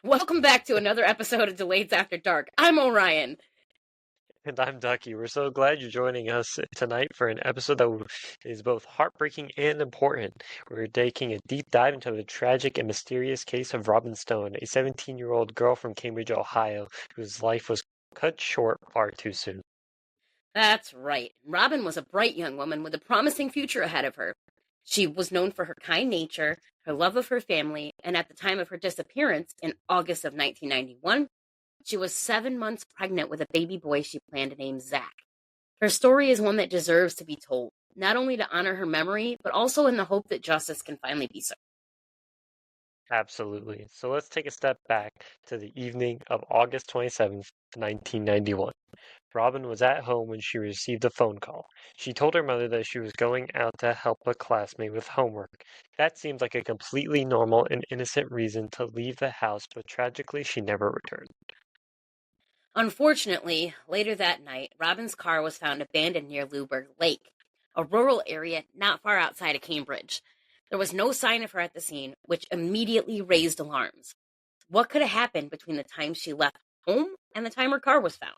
Welcome back to another episode of Delays After Dark. I'm Orion. And I'm Ducky. We're so glad you're joining us tonight for an episode that is both heartbreaking and important. We're taking a deep dive into the tragic and mysterious case of Robin Stone, a 17-year-old girl from Cambridge, Ohio, whose life was cut short far too soon. That's right. Robin was a bright young woman with a promising future ahead of her. She was known for her kind nature, her love of her family, and at the time of her disappearance in August of 1991, she was 7 months pregnant with a baby boy she planned to name Zach. Her story is one that deserves to be told, not only to honor her memory, but also in the hope that justice can finally be served. Absolutely. So let's take a step back to the evening of August 27th, 1991. Robin was at home when she received a phone call. She told her mother that she was going out to help a classmate with homework. That seemed like a completely normal and innocent reason to leave the house, but tragically she never returned. Unfortunately, later that night, Robin's car was found abandoned near Luberg Lake, a rural area not far outside of Cambridge. There was no sign of her at the scene, which immediately raised alarms. What could have happened between the time she left home and the time her car was found?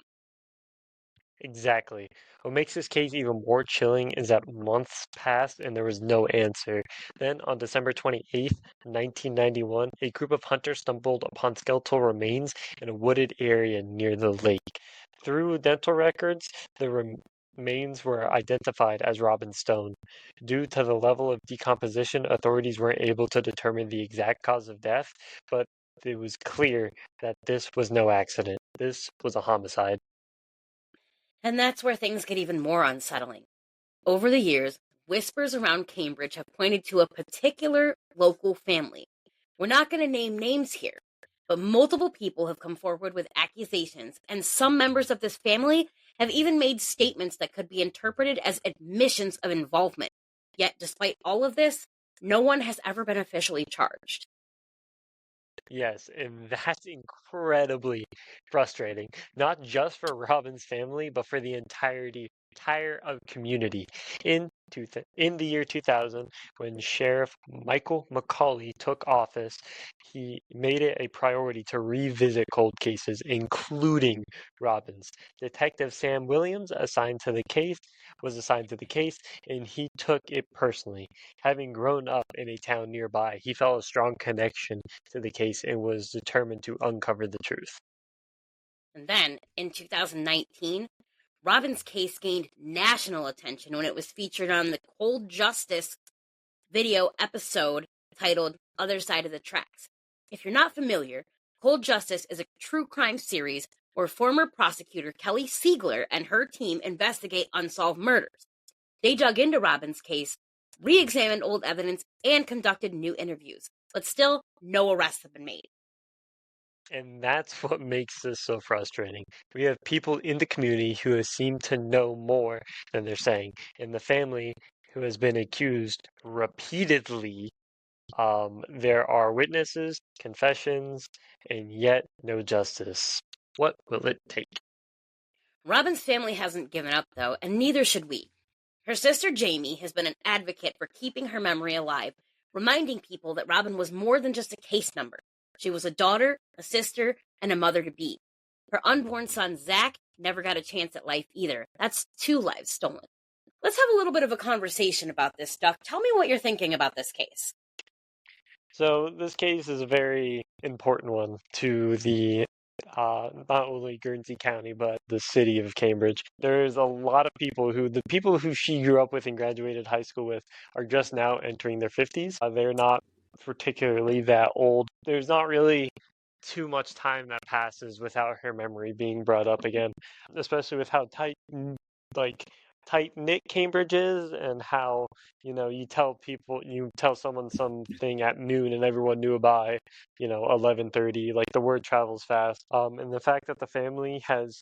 Exactly. What makes this case even more chilling is that months passed and there was no answer. Then, on December 28th, 1991, a group of hunters stumbled upon skeletal remains in a wooded area near the lake. Through dental records, the remains were identified as Robin Stone. Due to the level of decomposition, authorities weren't able to determine the exact cause of death, but it was clear that this was no accident. This was a homicide. And that's where things get even more unsettling. Over the years, whispers around Cambridge have pointed to a particular local family. We're not going to name names here, but multiple people have come forward with accusations, and some members of this family have even made statements that could be interpreted as admissions of involvement. Yet, despite all of this, no one has ever been officially charged. Yes, and that's incredibly frustrating, not just for Robin's family, but for the entire community. In the year 2000, when Sheriff Michael McCauley took office, he made it a priority to revisit cold cases, including Robin's. Detective Sam Williams, was assigned to the case, and he took it personally. Having grown up in a town nearby, he felt a strong connection to the case and was determined to uncover the truth. And then, in 2019, Robin's case gained national attention when it was featured on the Cold Justice video episode titled Other Side of the Tracks. If you're not familiar, Cold Justice is a true crime series where former prosecutor Kelly Siegler and her team investigate unsolved murders. They dug into Robin's case, re examined old evidence, and conducted new interviews. But still, no arrests have been made. And that's what makes this so frustrating. We have people in the community who seem to know more than they're saying, and the family who has been accused repeatedly. There are witnesses, confessions, and yet no justice. What will it take? Robin's family hasn't given up, though, and neither should we. Her sister Jamie has been an advocate for keeping her memory alive, reminding people that Robin was more than just a case number. She was a daughter, a sister, and a mother to be. Her unborn son, Zach, never got a chance at life either. That's two lives stolen. Let's have a little bit of a conversation about this, Duck. Tell me what you're thinking about this case. So this case is a very important one to the not only Guernsey County but the city of Cambridge. There's a lot of the people who she grew up with and graduated high school with are just now entering their 50s. They're not particularly that old. There's not really too much time that passes without her memory being brought up again, especially with how like tight knit Cambridge is, and how you tell someone something at noon and everyone knew by 11:30. Like the word travels fast. And the fact that the family has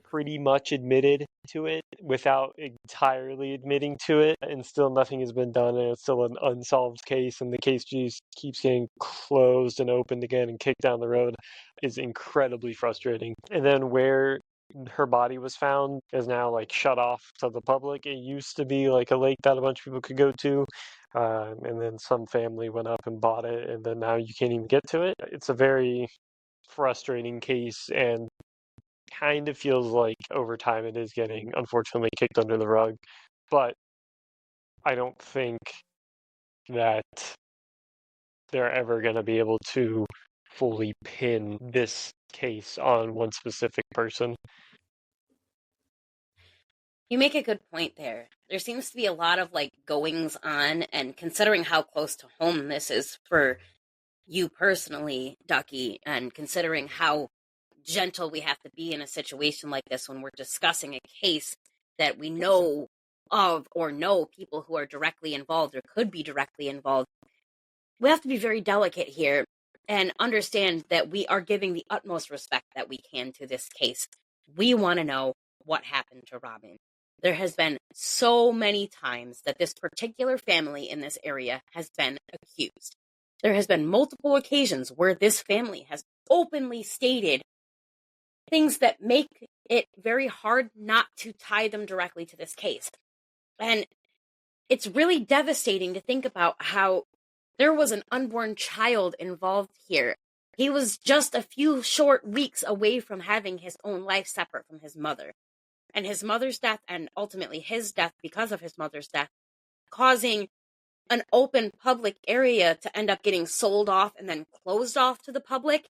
pretty much admitted to it without entirely admitting to it, and still nothing has been done, and it's still an unsolved case, and the case just keeps getting closed and opened again and kicked down the road, is incredibly frustrating. And then where her body was found is now like shut off to the public. It used to be like a lake that a bunch of people could go to. and then some family went up and bought it, and then now you can't even get to it. It's a very frustrating case, and kind of feels like over time it is getting, unfortunately, kicked under the rug. But I don't think that they're ever going to be able to fully pin this case on one specific person. You make a good point there. There seems to be a lot of like goings on, and considering how close to home this is for you personally, Ducky, and considering how gentle we have to be in a situation like this when we're discussing a case that we know of or know people who are directly involved or could be directly involved, we have to be very delicate here and understand that we are giving the utmost respect that we can to this case. We want to know what happened to Robin. There has been so many times that this particular family in this area has been accused. There has been multiple occasions where this family has openly stated things that make it very hard not to tie them directly to this case. And it's really devastating to think about how there was an unborn child involved here. He was just a few short weeks away from having his own life separate from his mother. And his mother's death, and ultimately his death because of his mother's death, causing an open public area to end up getting sold off and then closed off to the public.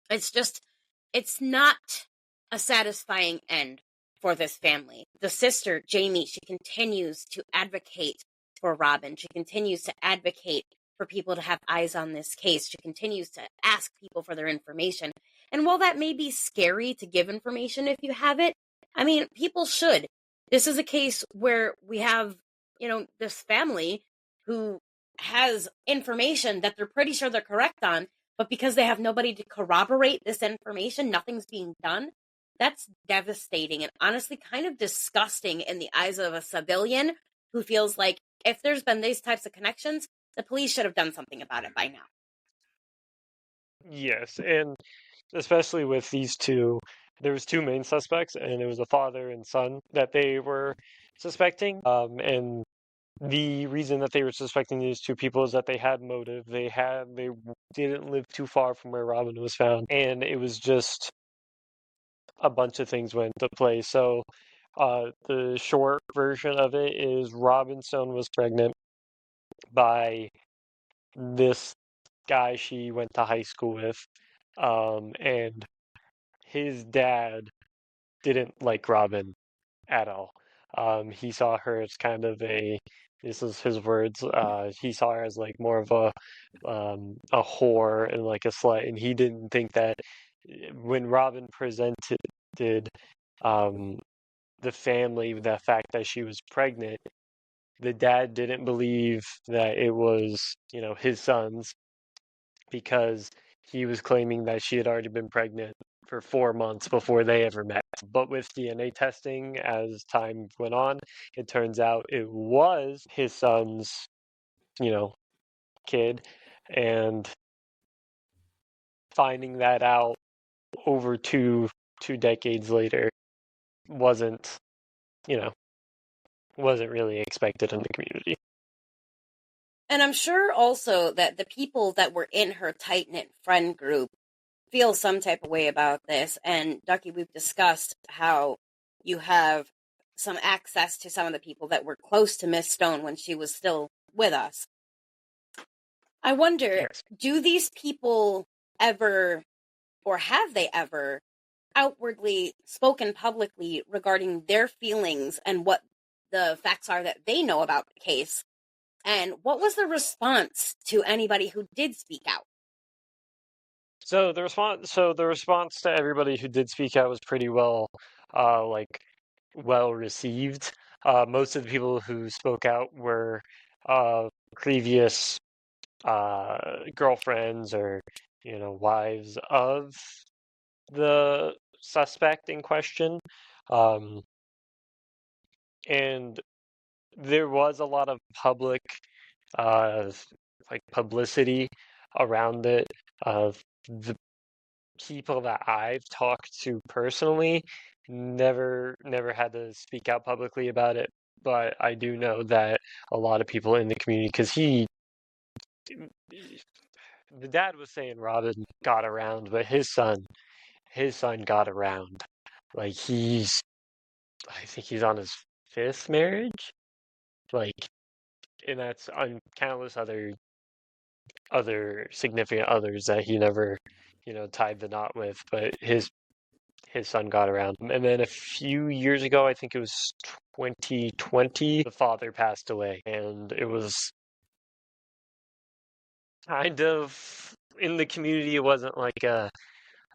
It's not a satisfying end for this family. The sister, Jamie, she continues to advocate for Robin. She continues to advocate for people to have eyes on this case. She continues to ask people for their information. And while that may be scary to give information if you have it, I mean, people should. This is a case where we have, this family who has information that they're pretty sure they're correct on, but because they have nobody to corroborate this information, nothing's being done. That's devastating and honestly kind of disgusting in the eyes of a civilian who feels like if there's been these types of connections, the police should have done something about it by now. Yes, and especially with these two, there was two main suspects, and it was a father and son that they were suspecting. And the reason that they were suspecting these two people is that they had motive. They didn't live too far from where Robin was found, and it was just a bunch of things went into play. So, the short version of it is Robin Stone was pregnant by this guy she went to high school with, and his dad didn't like Robin at all. He saw her as kind of this is his words, he saw her as like more of a whore and like a slut, and he didn't think that when Robin presented um, the family the fact that she was pregnant, the dad didn't believe that it was, his son's because he was claiming that she had already been pregnant for 4 months before they ever met. But with DNA testing, as time went on, it turns out it was his son's, you know, kid. And finding that out over two decades later wasn't, you know, wasn't really expected in the community. And I'm sure also that the people that were in her tight-knit friend group feel some type of way about this. And Ducky, we've discussed how you have some access to some of the people that were close to Miss Stone when she was still with us. I wonder, Yes. do these people ever, or have they ever, outwardly spoken publicly regarding their feelings and what the facts are that they know about the case? And what was the response to anybody who did speak out? So the response to everybody who did speak out was pretty like well received. Most of the people who spoke out were previous girlfriends or wives of the suspect in question, um, and there was a lot of public uh, like publicity around it. The people that I've talked to personally never had to speak out publicly about it. but I do know that a lot of people in the community, because the dad was saying Robin got around, but his son got around. Like I think he's on his fifth marriage. Like, and that's on countless other significant others that he never, tied the knot with. But his son got around him. And then a few years ago, I think it was 2020, the father passed away, and it was kind of in the community. It wasn't like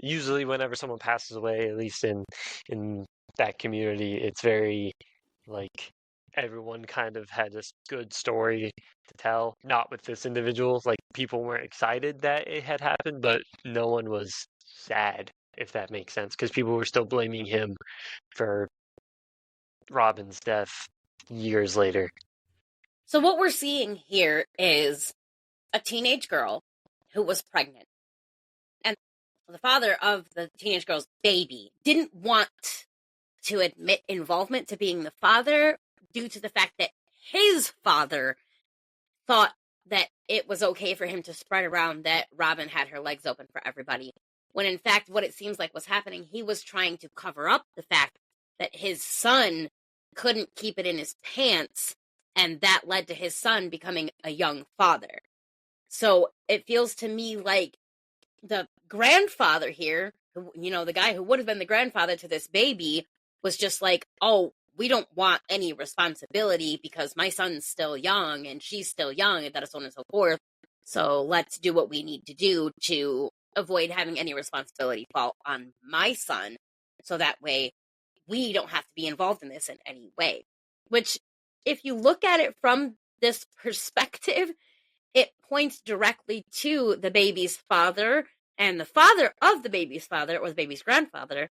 usually whenever someone passes away, at least in that community, it's very like everyone kind of had this good story to tell. Not with this individual, like people weren't excited that it had happened, but no one was sad, if that makes sense, because people were still blaming him for Robin's death years later. So what we're seeing here is a teenage girl who was pregnant. And the father of the teenage girl's baby didn't want to admit involvement to being the father due to the fact that his father thought that it was okay for him to spread around that Robin had her legs open for everybody. When in fact, what it seems like was happening, he was trying to cover up the fact that his son couldn't keep it in his pants, and that led to his son becoming a young father. So it feels to me like the grandfather here, the guy who would have been the grandfather to this baby, was just like, oh, we don't want any responsibility because my son's still young and she's still young, and that so on and so forth. So let's do what we need to do to avoid having any responsibility fall on my son. So that way we don't have to be involved in this in any way. Which, if you look at it from this perspective, it points directly to the baby's father and the father of the baby's father, or the baby's grandfather,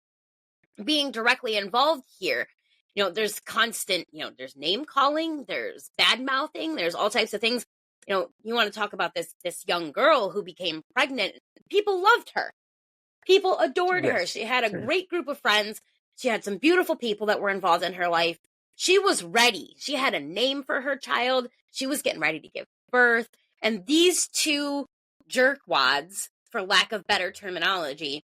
being directly involved here. There's constant, there's name calling, there's bad mouthing, there's all types of things. You want to talk about this young girl who became pregnant. People loved her. People adored her. Yes. She had a great group of friends. She had some beautiful people that were involved in her life. She was ready. She had a name for her child. She was getting ready to give birth. And these two jerkwads, for lack of better terminology,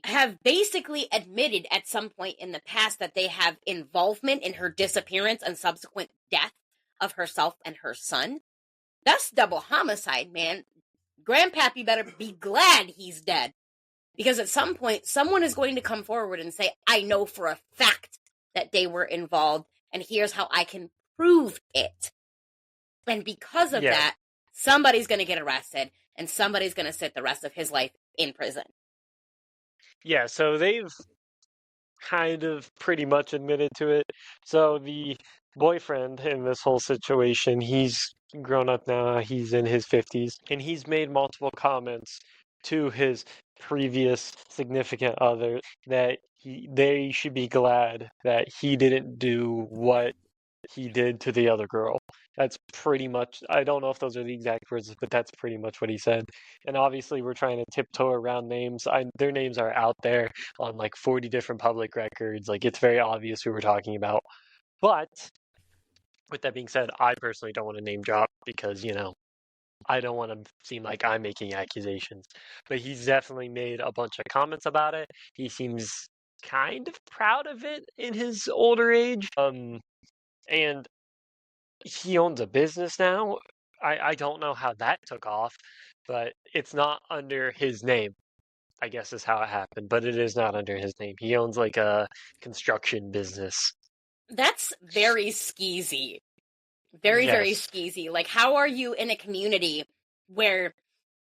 have basically admitted at some point in the past that they have involvement in her disappearance and subsequent death of herself and her son. That's double homicide, man. Grandpappy better be glad he's dead. Because at some point, someone is going to come forward and say, I know for a fact that they were involved, and here's how I can prove it. And because of that, somebody's going to get arrested, and somebody's going to sit the rest of his life in prison. Yeah, so they've kind of pretty much admitted to it. So the boyfriend in this whole situation, he's grown up now, he's in his 50s, and he's made multiple comments to his previous significant other that they should be glad that he didn't do what he did to the other girl. That's pretty much, I don't know if those are the exact words, but that's pretty much what he said. And obviously, we're trying to tiptoe around names. Their names are out there on like 40 different public records. Like, it's very obvious who we're talking about. But with that being said, I personally don't want to name drop because, I don't want to seem like I'm making accusations. But he's definitely made a bunch of comments about it. He seems kind of proud of it in his older age. And he owns a business now. I don't know how that took off, but it's not under his name, I guess is how it happened. But it is not under his name. He owns like a construction business. That's very skeezy. Very, very skeezy. Like, how are you in a community where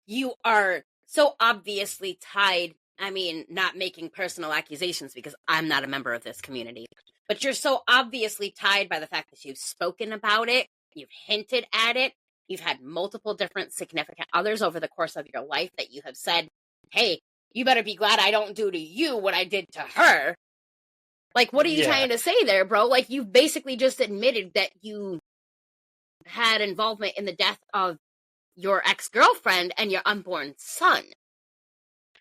you are so obviously tied? I mean, not making personal accusations because I'm not a member of this community, but you're so obviously tied by the fact that you've spoken about it, you've hinted at it, you've had multiple different significant others over the course of your life that you have said, hey, you better be glad I don't do to you what I did to her. Like, what are you trying to say there, bro? Like, you've basically just admitted that you had involvement in the death of your ex-girlfriend and your unborn son.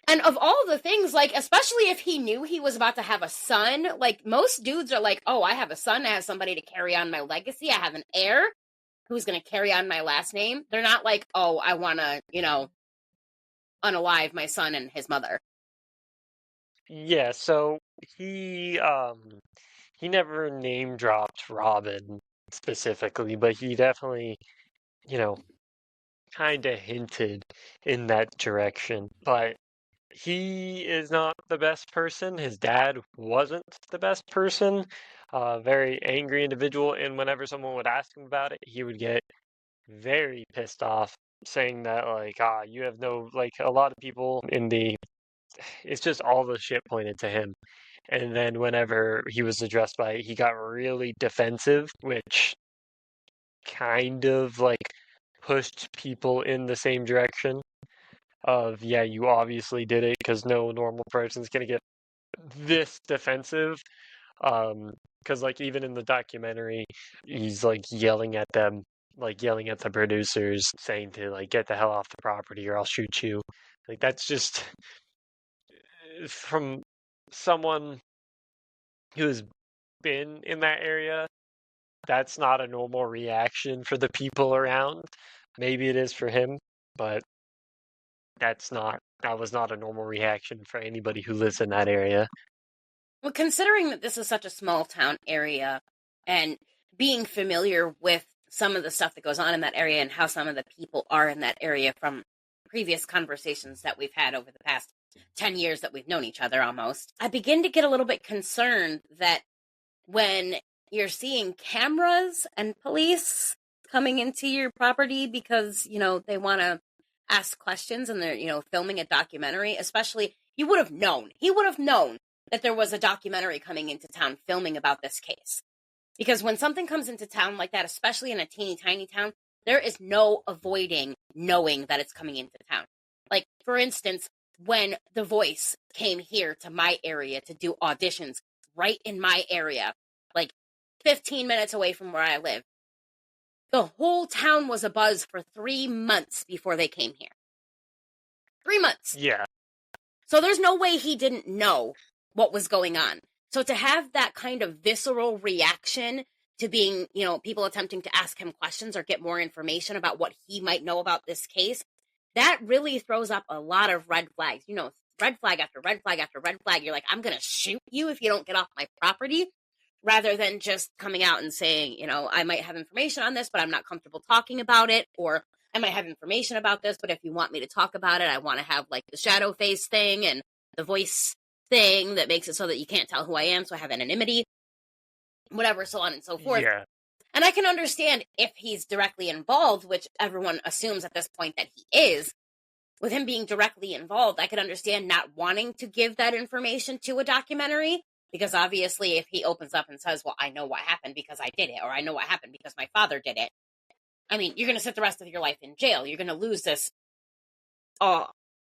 And of all the things, like, especially if he knew he was about to have a son, like, most dudes are like, oh, I have a son, I have somebody to carry on my legacy, I have an heir who's going to carry on my last name. They're not like, oh, I want to, unalive my son and his mother. Yeah, so he never name dropped Robin specifically, but he definitely, you know, kind of hinted in that direction. But he is not the best person. His dad wasn't the best person. Very angry individual, and whenever someone would ask him about it, he would get very pissed off, saying that like, you have no like a lot of people in the it's just all the shit pointed to him. And then whenever he was addressed by it, he got really defensive, which kind of like pushed people in the same direction of, yeah, you obviously did it because no normal person's gonna get this defensive. Because like even in the documentary, he's like yelling at them, like yelling at the producers, saying to like get the hell off the property or I'll shoot you. Like that's just from someone who's been in that area, that's not a normal reaction for the people around. Maybe it is for him, but that was not a normal reaction for anybody who lives in that area. Well, considering that this is such a small town area and being familiar with some of the stuff that goes on in that area and how some of the people are in that area from previous conversations that we've had over the past 10 years that we've known each other almost, I begin to get a little bit concerned that when you're seeing cameras and police coming into your property because, they want to ask questions and they're, filming a documentary, especially he would have known. He would have known that there was a documentary coming into town filming about this case. Because when something comes into town like that, especially in a teeny tiny town, there is no avoiding knowing that it's coming into town. Like, for instance, when The Voice came here to my area to do auditions right in my area, like 15 minutes away from where I live, the whole town was abuzz for 3 months before they came here. 3 months. Yeah. So there's no way he didn't know what was going on. So to have that kind of visceral reaction to being, people attempting to ask him questions or get more information about what he might know about this case, that really throws up a lot of red flags. Red flag after red flag after red flag. You're like, I'm going to shoot you if you don't get off my property, rather than just coming out and saying, I might have information on this, but I'm not comfortable talking about it, or I might have information about this, but if you want me to talk about it, I want to have like the shadow face thing and the voice thing that makes it so that you can't tell who I am, so I have anonymity, whatever, so on and so forth. Yeah. And I can understand if he's directly involved, which everyone assumes at this point that he is. With him being directly involved, I could understand not wanting to give that information to a documentary, because obviously if he opens up and says, well, I know what happened because I did it, or I know what happened because my father did it, I mean, you're going to sit the rest of your life in jail. You're going to lose this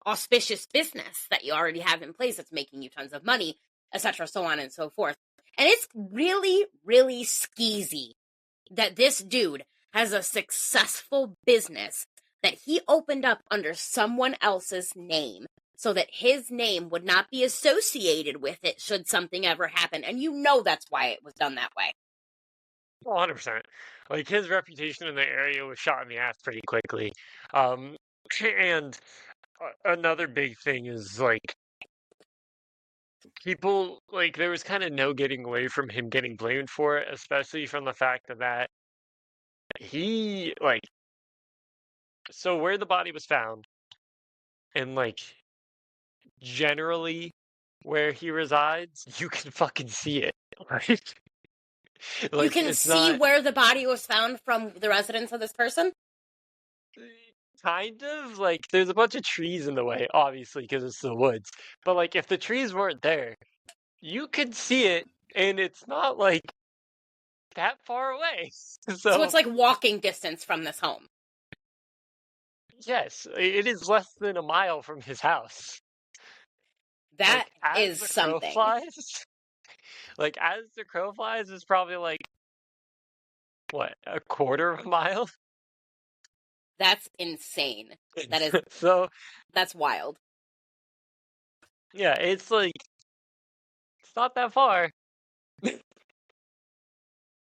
auspicious business that you already have in place that's making you tons of money, etc., so on and so forth. And it's really, really skeezy that this dude has a successful business that he opened up under someone else's name so that his name would not be associated with it should something ever happen. And that's why it was done that way. 100%. Like his reputation in the area was shot in the ass pretty quickly. And another big thing is like people like there was kind of no getting away from him getting blamed for it, especially from the fact that he like so where the body was found and like generally where he resides, you can fucking see it. Right? You Like can it's see not where the body was found from the residence of this person? kind of like there's a bunch of trees in the way, obviously, because it's the woods. But like if the trees weren't there, you could see it, and it's not like that far away. So So it's like walking distance from this home. yes, it is less than a mile from his house. That Like as is the crow something. flies, like as the crow flies is probably like what, a quarter of a mile. That's insane. That is So that's wild. Yeah, it's like, it's not that far.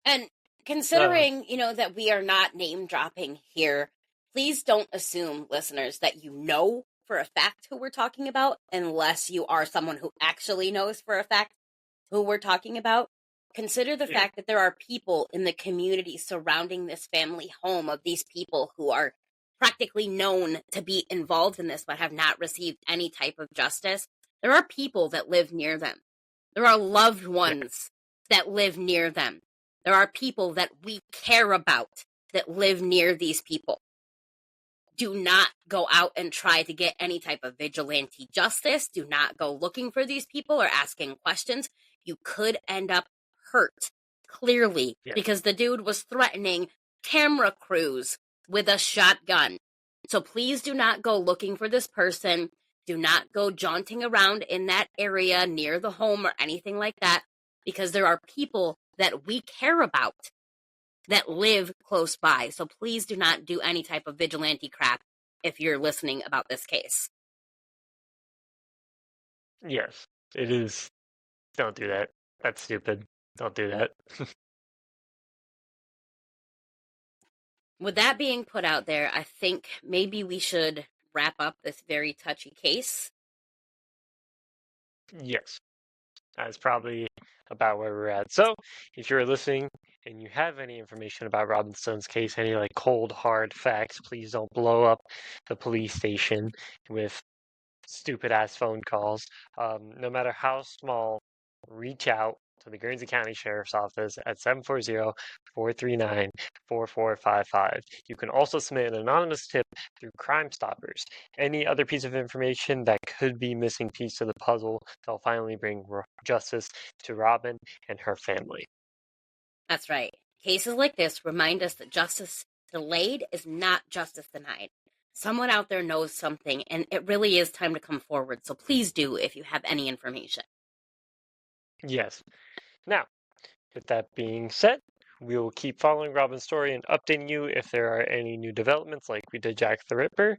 And Uh, considering, that we are not name dropping here, please don't assume, listeners, that you know for a fact who we're talking about unless you are someone who actually knows for a fact who we're talking about. Consider the yeah, fact that there are people in the community surrounding this family home of these people who are practically known to be involved in this but have not received any type of justice. There are people that live near them. There are loved yeah, ones that live near them. There are people that we care about that live near these people. Do not go out and try to get any type of vigilante justice. Do not go looking for these people or asking questions. You could end up hurt, clearly, yeah, because the dude was threatening camera crews with a shotgun. So please do not go looking for this person. Do not go jaunting around in that area near the home or anything like that, because there are people that we care about that live close by. So please do not do any type of vigilante crap if you're listening about this case. yes, it is. Don't do that. That's stupid. Don't do that. With that being put out there, I think maybe we should wrap up this very touchy case. Yes, that's probably about where we're at. So, if you're listening and you have any information about Robin Stone's case, any like cold, hard facts, please don't blow up the police station with stupid ass phone calls. No matter how small, reach out to the Guernsey County Sheriff's Office at 740-439-4455. You can also submit an anonymous tip through Crime Stoppers. Any other piece of information that could be missing piece to the puzzle that'll finally bring justice to Robin and her family. That's right. Cases like this remind us that justice delayed is not justice denied. Someone out there knows something, and it really is time to come forward. So please do if you have any information. Yes. Now, with that being said, we will keep following Robin's story and updating you if there are any new developments like we did Jack the Ripper.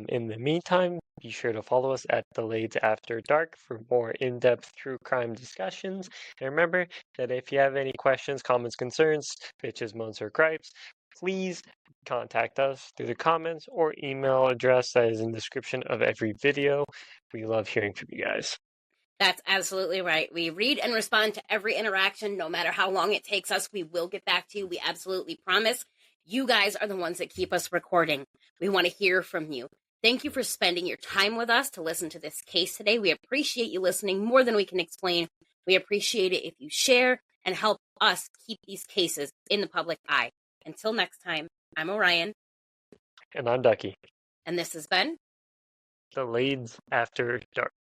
In the meantime, be sure to follow us at The Lades After Dark for more in-depth true crime discussions. And remember that if you have any questions, comments, concerns, bitches, moans, or gripes, please contact us through the comments or email address that is in the description of every video. We love hearing from you guys. That's absolutely right. We read and respond to every interaction, no matter how long it takes us. We will get back to you. We absolutely promise. You guys are the ones that keep us recording. We want to hear from you. Thank you for spending your time with us to listen to this case today. We appreciate you listening more than we can explain. We appreciate it if you share and help us keep these cases in the public eye. Until next time, I'm Orion. And I'm Ducky. And this has been The Lades After Dark.